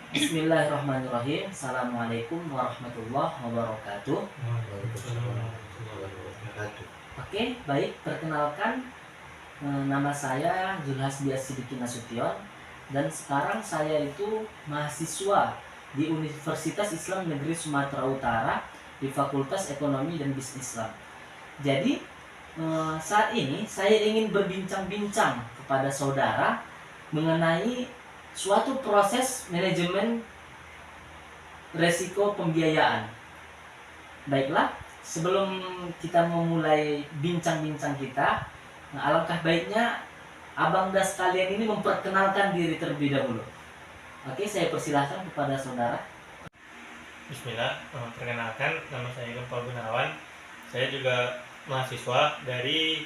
Bismillahirrahmanirrahim. Assalamualaikum warahmatullahi wabarakatuh. Oke, baik. Perkenalkan, nama saya Julhas Bias Sidiki Nasution dan sekarang saya itu mahasiswa di Universitas Islam Negeri Sumatera Utara di Fakultas Ekonomi dan Bisnis Islam. Jadi saat ini saya ingin berbincang-bincang kepada saudara mengenai suatu proses manajemen resiko pembiayaan. Baiklah, sebelum kita memulai bincang-bincang kita, alangkah baiknya Abang dan sekalian ini memperkenalkan diri terlebih dahulu. Oke, saya persilahkan kepada saudara. Bismillah, perkenalkan nama saya Gempal Gunawan. Saya juga mahasiswa dari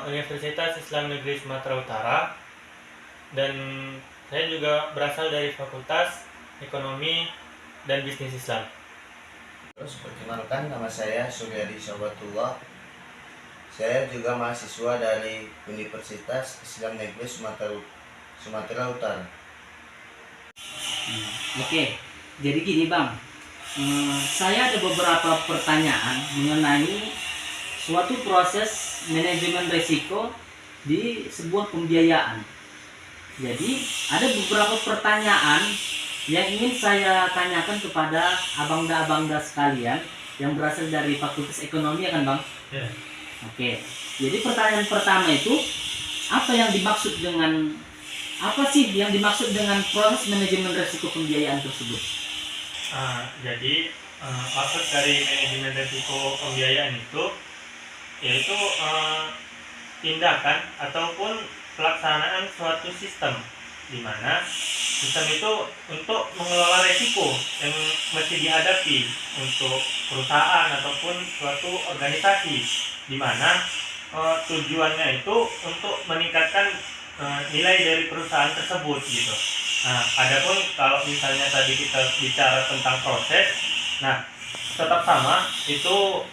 Universitas Islam Negeri Sumatera Utara dan saya juga berasal dari Fakultas Ekonomi dan Bisnis Islam. Terus perkenalkan, nama saya Suryadi Sobatullah. Saya juga mahasiswa dari Universitas Islam Negeri Sumatera Utara. Oke, jadi gini Bang, saya ada beberapa pertanyaan mengenai suatu proses manajemen risiko di sebuah pembiayaan. Jadi ada beberapa pertanyaan yang ingin saya tanyakan kepada abang-abang sekalian yang berasal dari Fakultas Ekonomi, ya kan Bang? Ya. Oke, jadi pertanyaan pertama itu apa yang dimaksud dengan proses manajemen risiko pembiayaan tersebut? Jadi maksud dari manajemen risiko pembiayaan itu yaitu tindakan ataupun pelaksanaan suatu sistem, di mana sistem itu untuk mengelola risiko yang mesti dihadapi untuk perusahaan ataupun suatu organisasi, di mana tujuannya itu untuk meningkatkan nilai dari perusahaan tersebut gitu. Nah, adapun kalau misalnya tadi kita bicara tentang proses, nah tetap sama itu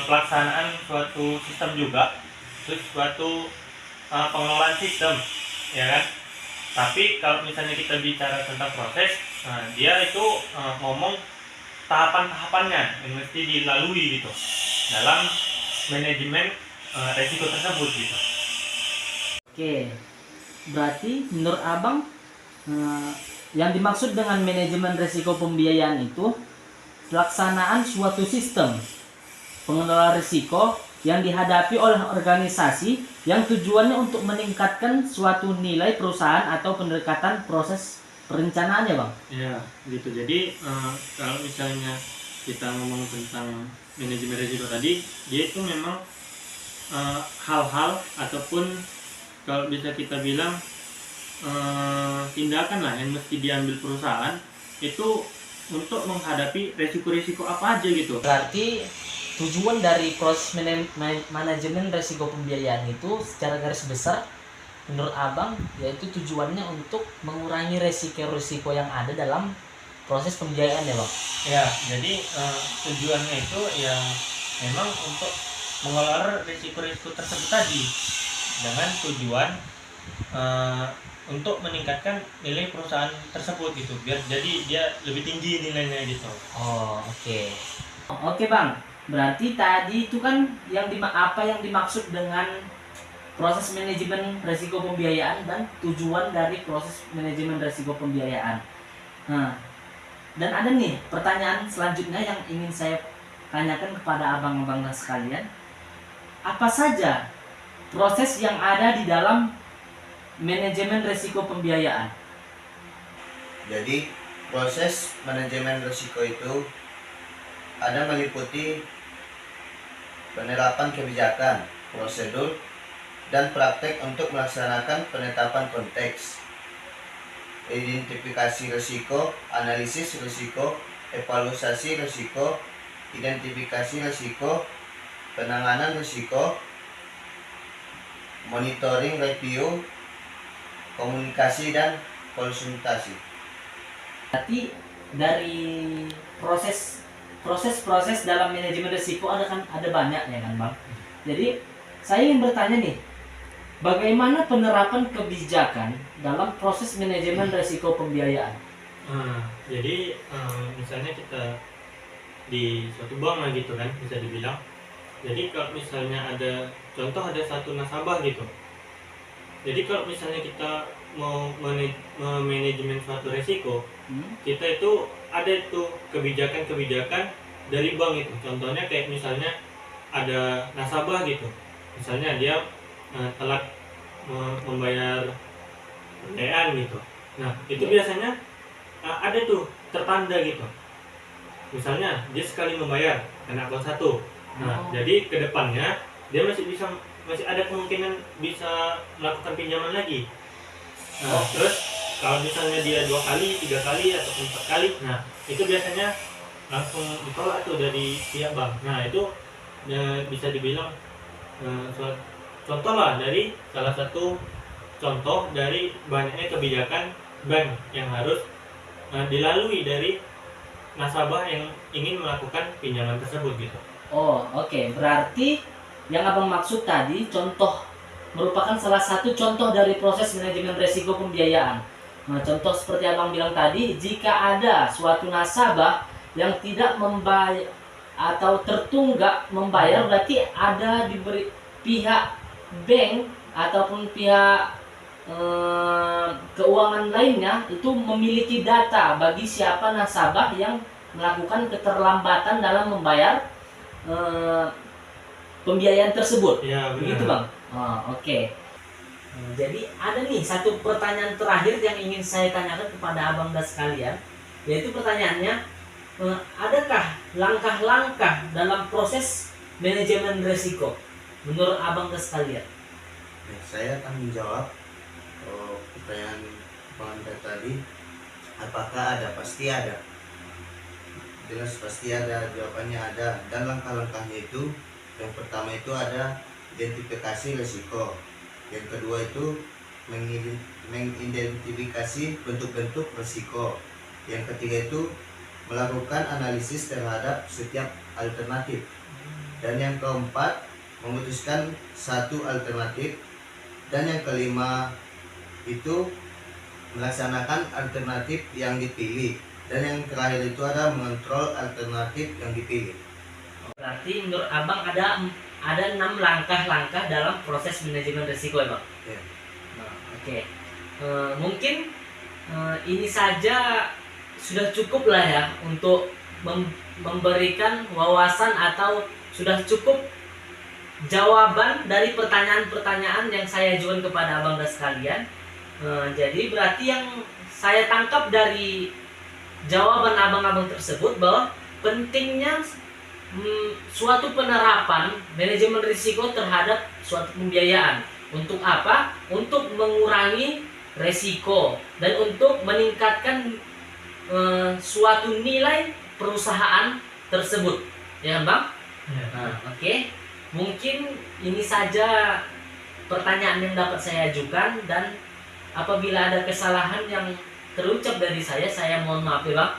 pelaksanaan suatu sistem juga, terus suatu pengelolaan sistem, ya kan. Tapi kalau misalnya kita bicara tentang proses, dia itu ngomong tahapan-tahapannya yang mesti dilalui gitu dalam manajemen resiko tersebut gitu. Oke, berarti menurut abang yang dimaksud dengan manajemen risiko pembiayaan itu pelaksanaan suatu sistem pengelola risiko yang dihadapi oleh organisasi yang tujuannya untuk meningkatkan suatu nilai perusahaan atau pendekatan proses perencanaannya, Bang. Ya, gitu. Jadi kalau misalnya kita ngomong tentang manajemen risiko tadi, dia itu memang hal-hal ataupun kalau bisa kita bilang tindakan lah yang mesti diambil perusahaan itu untuk menghadapi risiko-risiko apa aja gitu. Berarti tujuan dari proses manajemen risiko pembiayaan itu secara garis besar menurut abang yaitu tujuannya untuk mengurangi risiko-risiko yang ada dalam proses pembiayaan, ya Bang? Ya, jadi tujuannya itu ya memang untuk mengelola risiko-risiko tersebut tadi dengan tujuan untuk meningkatkan nilai perusahaan tersebut gitu, biar jadi dia lebih tinggi nilainya gitu. Oh, oke. Oke Bang, berarti tadi itu kan apa yang dimaksud dengan proses manajemen risiko pembiayaan dan tujuan dari proses manajemen risiko pembiayaan. Nah, dan ada nih pertanyaan selanjutnya yang ingin saya tanyakan kepada abang-abang sekalian. Apa saja proses yang ada di dalam manajemen risiko pembiayaan? Jadi proses manajemen risiko itu ada meliputi penerapan kebijakan, prosedur, dan praktek untuk melaksanakan penetapan konteks, identifikasi risiko, analisis risiko, evaluasi risiko, identifikasi risiko, penanganan risiko, monitoring review, komunikasi, dan konsultasi. Berarti dari proses dalam manajemen risiko ada banyak, ya kan Bang? Jadi saya ingin bertanya nih, bagaimana penerapan kebijakan dalam proses manajemen risiko pembiayaan? Jadi misalnya kita di suatu bank lah gitu kan, bisa dibilang. Jadi kalau misalnya ada contoh, ada satu nasabah gitu. Jadi kalau misalnya kita mau manajemen suatu resiko, kita itu ada itu kebijakan-kebijakan dari bank itu. Contohnya kayak misalnya ada nasabah gitu. Misalnya dia telat membayar pembayaran gitu. Nah, itu biasanya ada tuh tertanda gitu. Misalnya dia sekali membayar kena akun satu. Nah, jadi ke depannya dia masih ada kemungkinan bisa melakukan pinjaman lagi. Nah, terus kalau misalnya dia 2 kali, 3 kali atau 4 kali, nah itu biasanya langsung ditolak tuh dari pihak bank. Nah, itu bisa dibilang contoh lah dari salah satu contoh dari banyaknya kebijakan bank yang harus dilalui dari nasabah yang ingin melakukan pinjaman tersebut gitu. Oh, oke. Berarti yang abang maksud tadi contoh merupakan salah satu contoh dari proses manajemen risiko pembiayaan. Nah, contoh seperti abang bilang tadi, jika ada suatu nasabah yang tidak membayar atau tertunggak membayar, berarti ada diberi pihak bank ataupun pihak keuangan lainnya itu memiliki data bagi siapa nasabah yang melakukan keterlambatan dalam membayar pembiayaan tersebut. Ya, begitu bang. Oke. Jadi ada nih satu pertanyaan terakhir yang ingin saya tanyakan kepada abang dan sekalian, yaitu pertanyaannya, adakah langkah-langkah dalam proses manajemen risiko menurut abang dan sekalian? Saya akan menjawab pertanyaan Bang Andre tadi. Apakah ada? Pasti ada. Jelas pasti ada, jawabannya ada. Dan langkah-langkahnya itu, yang pertama itu ada identifikasi risiko. Yang kedua itu mengidentifikasi bentuk-bentuk risiko. Yang ketiga itu melakukan analisis terhadap setiap alternatif. Dan yang keempat, memutuskan satu alternatif. Dan yang kelima itu melaksanakan alternatif yang dipilih. Dan yang terakhir itu ada mengontrol alternatif yang dipilih. Berarti menurut abang ada 6 langkah-langkah dalam proses manajemen risiko ya bang? Ya. Oke. Mungkin ini saja sudah cukup lah ya untuk memberikan wawasan atau sudah cukup jawaban dari pertanyaan-pertanyaan yang saya ajukan kepada abang dan sekalian. Jadi berarti yang saya tangkap dari jawaban abang-abang tersebut bahwa pentingnya suatu penerapan manajemen risiko terhadap suatu pembiayaan. Untuk apa? Untuk mengurangi risiko dan untuk meningkatkan suatu nilai perusahaan tersebut. Ya bang? Oke. Mungkin ini saja pertanyaan yang dapat saya ajukan, dan apabila ada kesalahan yang terucap dari saya mohon maaf ya bang.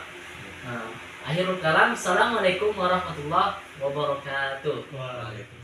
Akhirul kalam, assalamualaikum warahmatullahi wabarakatuh. Waalaikumsalam.